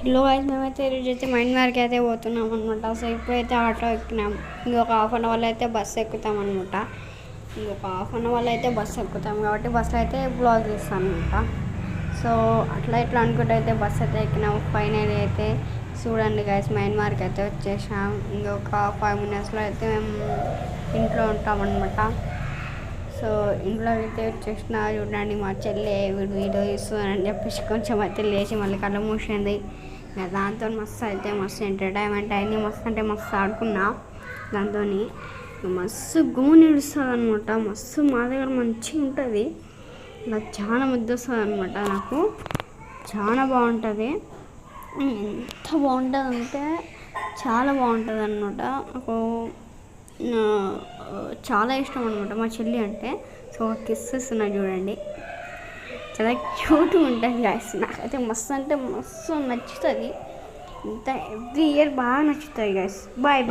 Hello guys, మేమైతే ఈరోజైతే mind మార్కి అయితే పోతున్నాం అనమాట. సో ఇప్పుడైతే ఆటో ఎక్కినాం. ఇంకొక హాఫ్ అన్ అవర్లో అయితే బస్సు ఎక్కుతాం అనమాట. ఇంకొక హాఫ్ అన్ అవర్లో అయితే బస్సు ఎక్కుతాం కాబట్టి బస్సులో అయితే బ్లాగ్ తీస్తాం అనమాట. సో అట్లా ఇట్లా అనుకుంటే అయితే బస్సు అయితే ఎక్కినాం. ఫైనల్ అయితే చూడండి గైస్, మైండ్ మార్క్ అయితే వచ్చేసాం. ఇంకొక 5 minutesలో అయితే మేము ఇంట్లో ఉంటామన్నమాట. సో ఇంట్లో అయితే వచ్చేసిన చూడండి, మా చెల్లి వీడియో ఇస్తుందని చెప్పేసి కొంచెం అయితే లేచి మళ్ళీ కళ్ళు మూసింది. దాంతో మస్తు ఎంటర్టైన్మెంట్ అయింది. మస్తు అంటే మస్తు ఆడుకున్నా దాంతో. మస్తు గుమ్ముని ఇడుస్తుంది అనమాట. మస్తు మా దగ్గర మంచిగా ఉంటుంది. నాకు చాలా ముద్దు వస్తుంది అనమాట. నాకు చాలా బాగుంటుంది. ఎంత బాగుంటుంది అంటే చాలా బాగుంటుంది అనమాట. నాకు చాలా ఇష్టం అనమాట మా చెల్లి అంటే. సో కిస్ ఇస్తున్నా చూడండి, చాలా క్యూట్గా ఉంటుంది గాయస్. నాకైతే మస్తు అంటే మస్తు నచ్చుతుంది. ఇంత ఎవ్రీ ఇయర్ బాగా నచ్చుతుంది గాయస్. Bye bye.